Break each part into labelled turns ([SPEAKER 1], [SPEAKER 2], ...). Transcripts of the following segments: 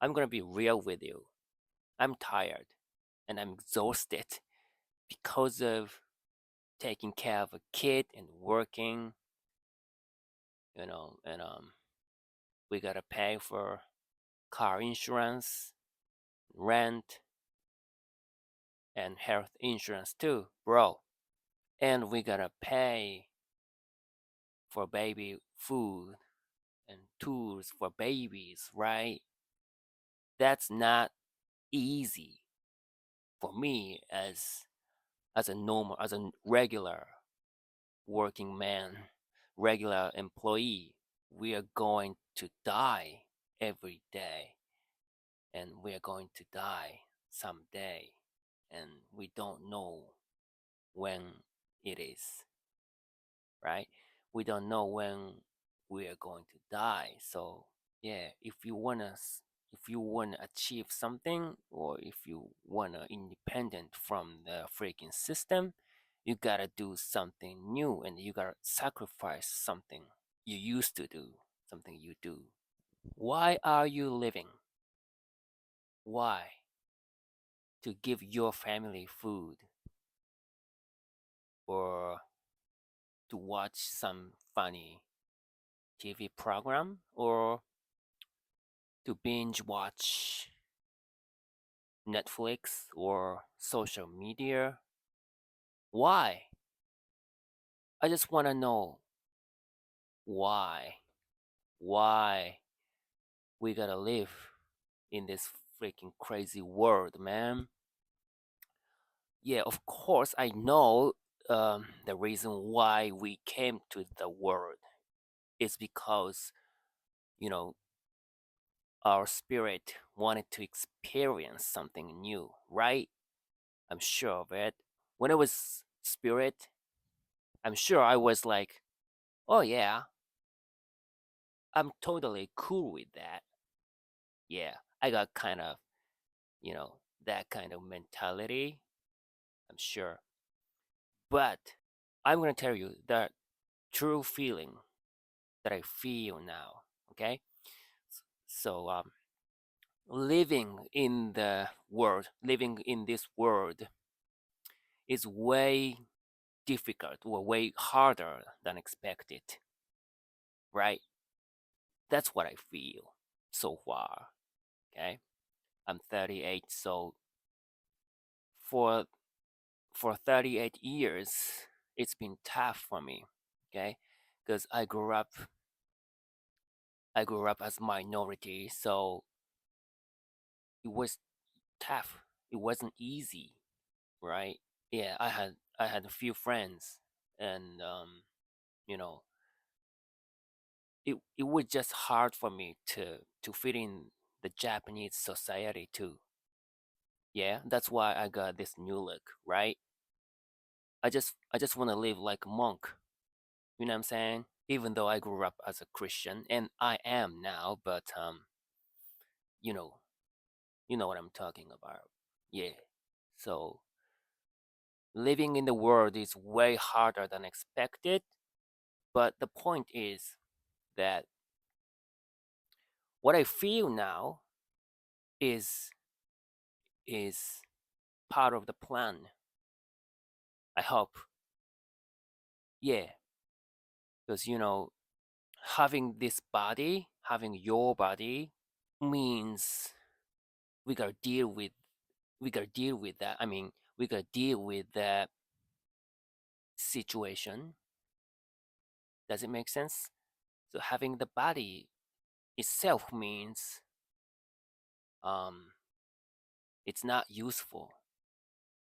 [SPEAKER 1] I'm gonna be real with you. I'm tired and I'm exhausted because of taking care of a kid and working, and we gotta pay for car insurance, rent, and health insurance too, bro. And we gotta pay for baby food and tools for babies, right? That's not easy for me as a normal, as a regular working man, regular employee. We are going to die every day, and we are going to die someday, and we don't know when it is, right? We don't know when we are going to die. So yeah, if you wanna achieve something, or if you wanna independent from the freaking system, you gotta do something new, and you gotta sacrifice something you used to do, something you do. Why are you living? Why? To give your family food, or to watch some funny TV program, or to binge watch Netflix or social media. Why? I just want to know why. Why we gotta live in this freaking crazy world, man. Yeah, of course, I know the reason why we came to the world is because, you know, our spirit wanted to experience something new, right? I'm sure of it. When I was spirit, I'm sure I was like, oh yeah, I'm totally cool with that. Yeah, I got kind of, that kind of mentality, I'm sure. But I'm going to tell you the true feeling that I feel now, okay? So, living in this world is way difficult, or way harder than expected, right? That's what I feel so far, okay? I'm 38, so for 38 years, it's been tough for me, okay? Because I grew up as minority, so it was tough. It wasn't easy, right? Yeah, I had a few friends, and you know, it was just hard for me to fit in the Japanese society too. Yeah, that's why I got this new look, right? I just want to live like a monk. You know what I'm saying? Even though I grew up as a Christian, and I am now, but you know, you know what I'm talking about. Yeah. So living in the world is way harder than expected, but the point is that what I feel now is is part of the plan. I hope. Yeah, because having your body means we gotta deal with that. I mean, we gotta deal with that situation. Does it make sense? So having the body itself means um it's not useful.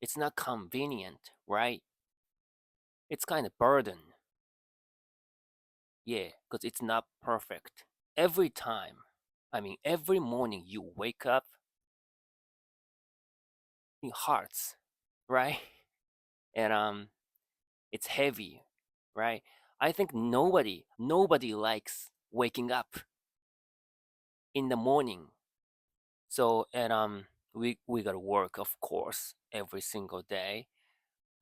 [SPEAKER 1] It's not convenient, right? It's kind of burden. Yeah, because it's not perfect. Every time, I mean, every morning you wake up, it hurts, right? And it's heavy, right? I think nobody likes waking up in the morning. So, and we gotta work, of course, every single day.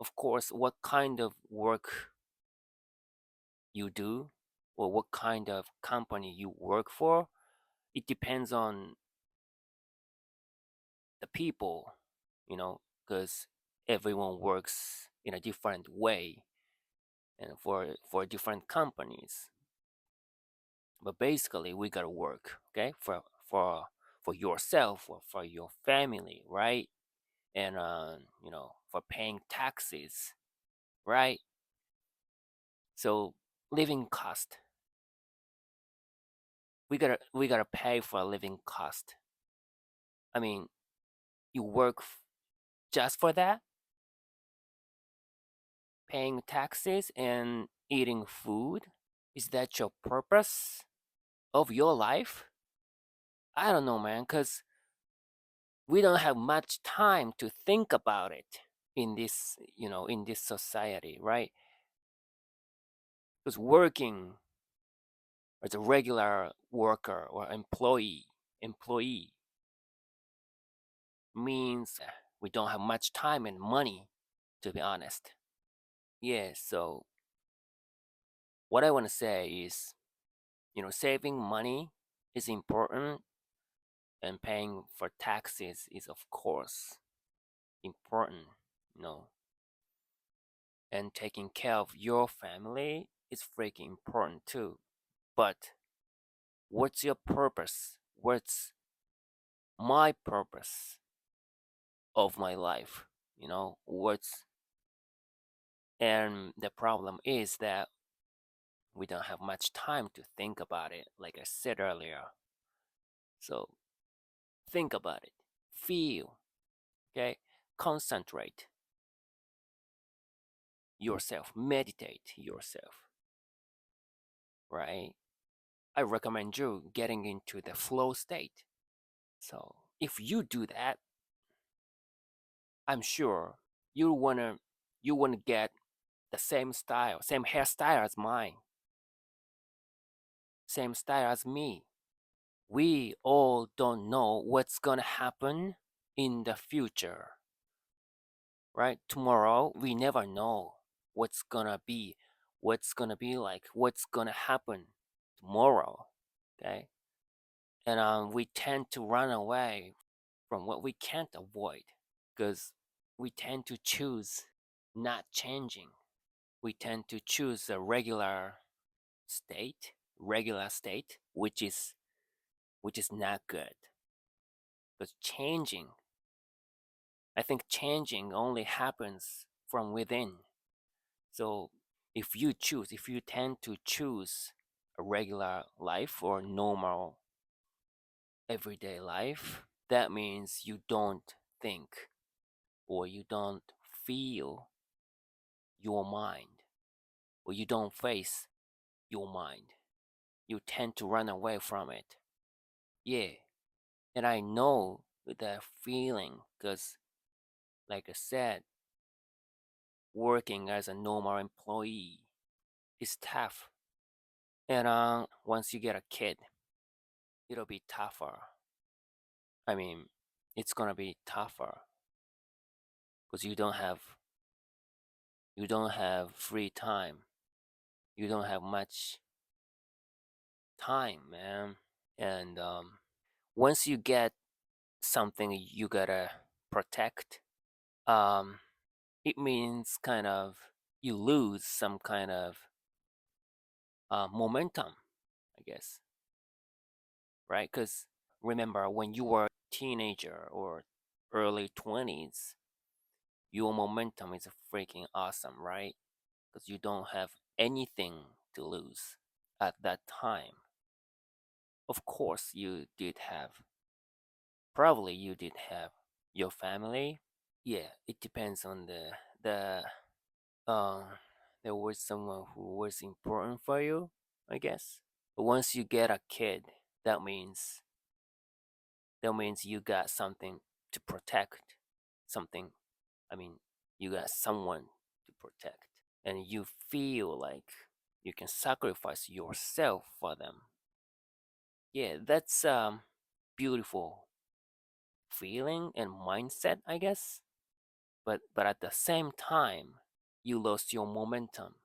[SPEAKER 1] Of course, what kind of work you do, or what kind of company you work for, it depends on the people, you know, because everyone works in a different way and for different companies. But basically, we gotta work, okay, for yourself or for your family, right? And for paying taxes, right? So living cost, we gotta pay for a living cost. I mean, you work just for that, paying taxes and eating food. Is that your purpose of your life? I don't know, man, because we don't have much time to think about it in this society, right? Because working as a regular worker or employee means we don't have much time and money, to be honest. Yeah, so what I want to say is, saving money is important, and paying for taxes is, of course, important, you know, and taking care of your family is freaking important too. But what's your purpose? What's my purpose of my life? And the problem is that we don't have much time to think about it, like I said earlier. So think about it, feel, okay? Concentrate yourself, meditate yourself, right? I recommend you getting into the flow state. So if you do that, I'm sure you wanna you wanna get the same style, same hairstyle as mine, same style as me. We all don't know what's gonna happen in the future, right? Tomorrow, we never know what's gonna be, what's gonna happen tomorrow, okay? And we tend to run away from what we can't avoid because we tend to choose not changing. We tend to choose a regular state, which is not good. Because I think changing only happens from within. So if you tend to choose a regular life or normal everyday life, that means you don't think or you don't feel your mind or you don't face your mind. You tend to run away from it. Yeah. And I know that feeling because, like I said, working as a normal employee is tough. And once you get a kid, it'll be tougher. I mean, it's gonna be tougher because you don't have free time. You don't have much time, man. And once you get something you gotta protect, um, it means kind of you lose some kind of momentum, I guess, right? Because remember, when you were a teenager or early 20s, your momentum is freaking awesome, right? Because you don't have anything to lose at that time. Of course, probably you did have your family. Yeah, it depends on uh, there was someone who was important for you, I guess. But once you get a kid, that means that means you got something to protect. Something, I mean, you got someone to protect. And you feel like you can sacrifice yourself for them. Yeah, that's beautiful feeling and mindset, I guess. But at the same time, you lost your momentum,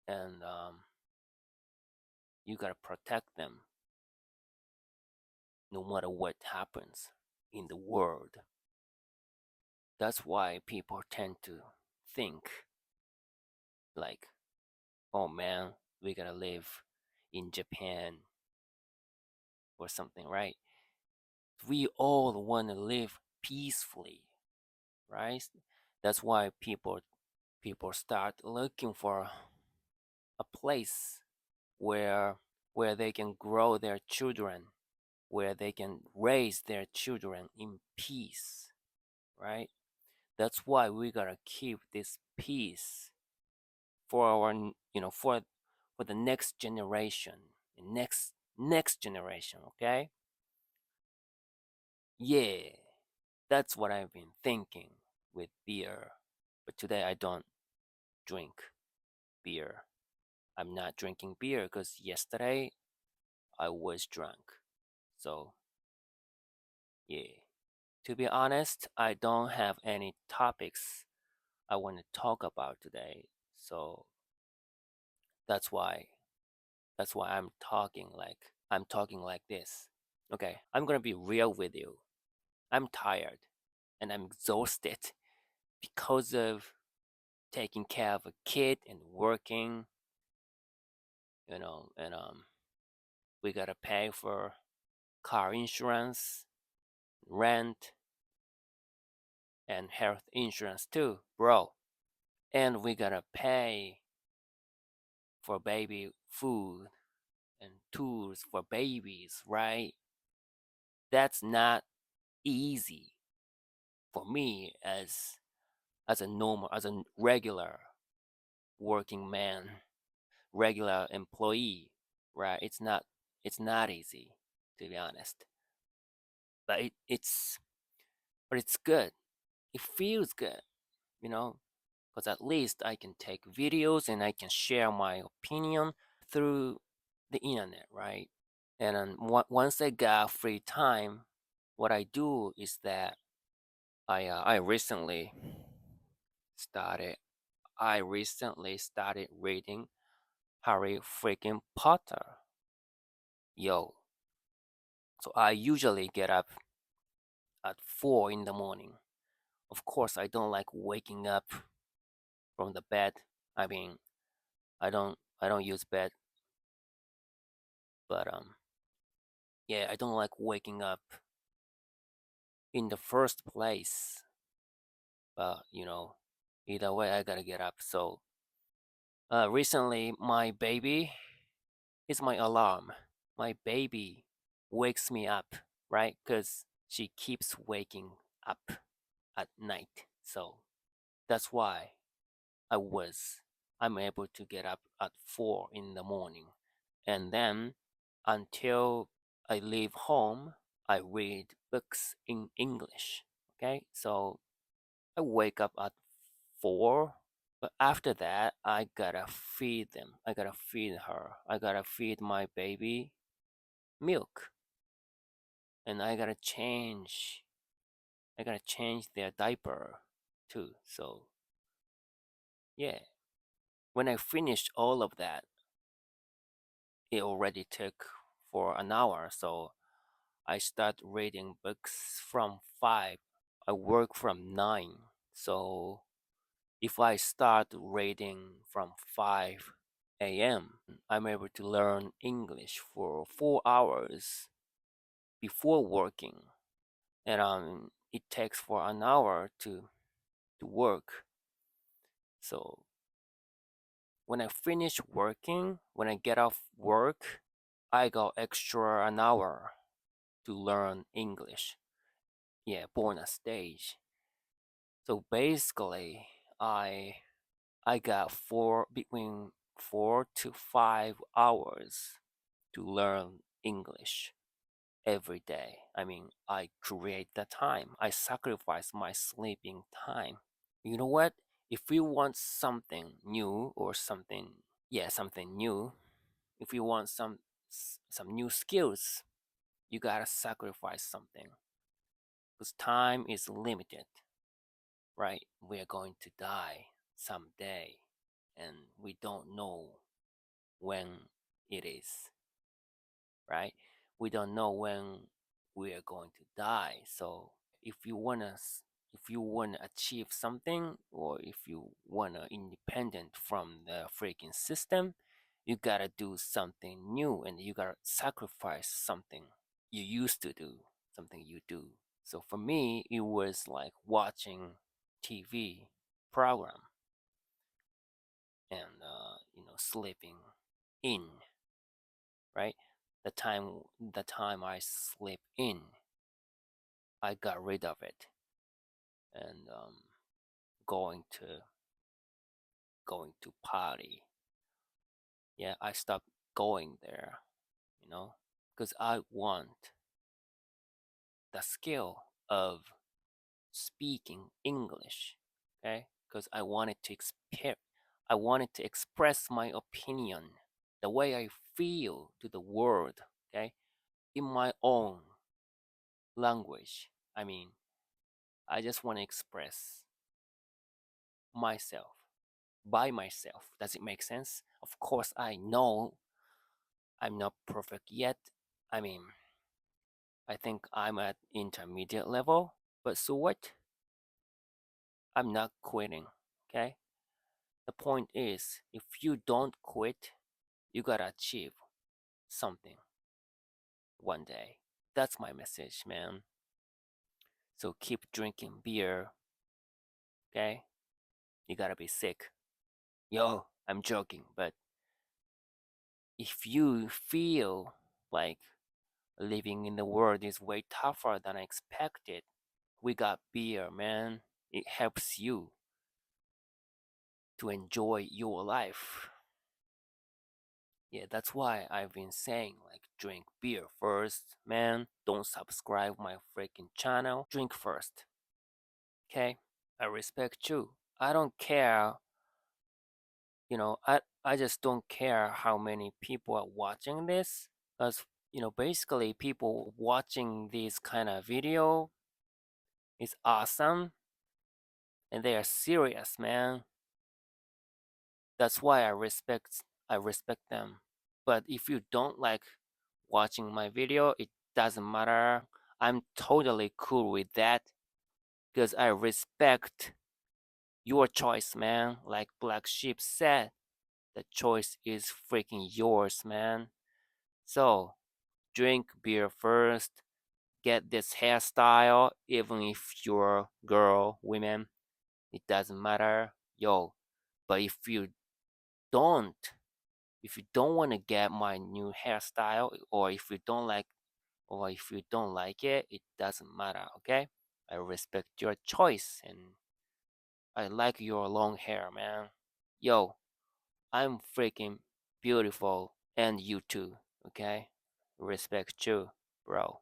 [SPEAKER 1] and you gotta protect them no matter what happens. in the world. That's why people tend to think like, oh man, we gotta live in Japan or something, right? We all want to live peacefully, right? That's why people start looking for a place where they can grow their children, where they can raise their children in peace, right? That's why we gotta keep this peace for our, for the next generation, the next generation. Okay, yeah, that's what I've been thinking with beer. But today I don't drink beer. I'm not drinking beer because yesterday I was drunk. So yeah, to be honest, I don't have any topics I want to talk about today. So that's why I'm talking like this. Okay, I'm gonna be real with you. I'm tired and I'm exhausted because of taking care of a kid and working, and we gotta pay for car insurance, rent, and health insurance too, bro. And we gotta pay for baby food and tools for babies, right? That's not easy for me as a regular working man, regular employee, right? It's not easy, to be honest. But it's good. It feels good, you know, because at least I can take videos and I can share my opinion through the internet, right? And then once I got free time, what I do is that I started recently started reading Harry freaking Potter. Yo, so I usually get up at 4 in the morning. Of course, I don't like waking up from the bed. I mean, I don't use bed, but yeah, I don't like waking up in the first place. But either way, I gotta get up. So recently, my baby is my alarm. My baby wakes me up, right? Because she keeps waking up at night. So that's why I was I'm able to get up at 4 in the morning. And then until I leave home, I read books in English. Okay? So I wake up at 4, but after that, I gotta feed them. I gotta feed her. I gotta feed my baby milk. And I gotta change their diaper too. So yeah, when I finished all of that, it already took for an hour. So I start reading books from 5. I work from 9. So if I start reading from 5 a.m., I'm able to learn English for 4 hours before working. And it takes for an hour to work. So when I finish working, when I get off work, I got extra an hour to learn English. Yeah, bonus stage. So basically, I I got between 4 to 5 hours to learn English every day. I mean, I create the time. I sacrifice my sleeping time. You know what? If you want something new or something new, if you want some new skills, you gotta sacrifice something because time is limited, right? We are going to die someday, and we don't know when it is, right? We don't know when we are going to die. So if you wanna if you wanna achieve something, or if you wanna independent from the freaking system, you gotta do something new, and you gotta sacrifice something you used to do, something you do. So for me, it was like watching TV program and sleeping in, right? The time I sleep in, I got rid of it, and going to going to party. Yeah, I stopped going there, you know, because I want the skill of speaking English. Okay, because I wanted to express my opinion, the way I feel to the world. Okay, in my own language. I mean, I just want to express myself by myself. Does it make sense? Of course, I know I'm not perfect yet. I mean, I think I'm at intermediate level, but so what? I'm not quitting. Okay? The point is, if you don't quit, you gotta achieve something one day. That's my message, man. So keep drinking beer, okay? You gotta be sick. Yo, I'm joking, but if you feel like living in the world is way tougher than I expected, we got beer, man. It helps you to enjoy your life. Yeah, that's why I've been saying, like, drink beer first, man. Don't subscribe my freaking channel. Drink first, okay? I respect you. I don't care, I just don't care how many people are watching this. Because, basically people watching this kind of video is awesome, and they are serious, man. That's why I respect them. But if you don't like watching my video, it doesn't matter. I'm totally cool with that, because I respect your choice, man. Like Black Sheep said, the choice is freaking yours, man. So drink beer first, get this hairstyle, even if you're girl, women, it doesn't matter. Yo, but don't if you don't want to get my new hairstyle, or if you don't like it, it doesn't matter, okay? I respect your choice, and I like your long hair, man. Yo, I'm freaking beautiful, and you too, okay? Respect you, bro.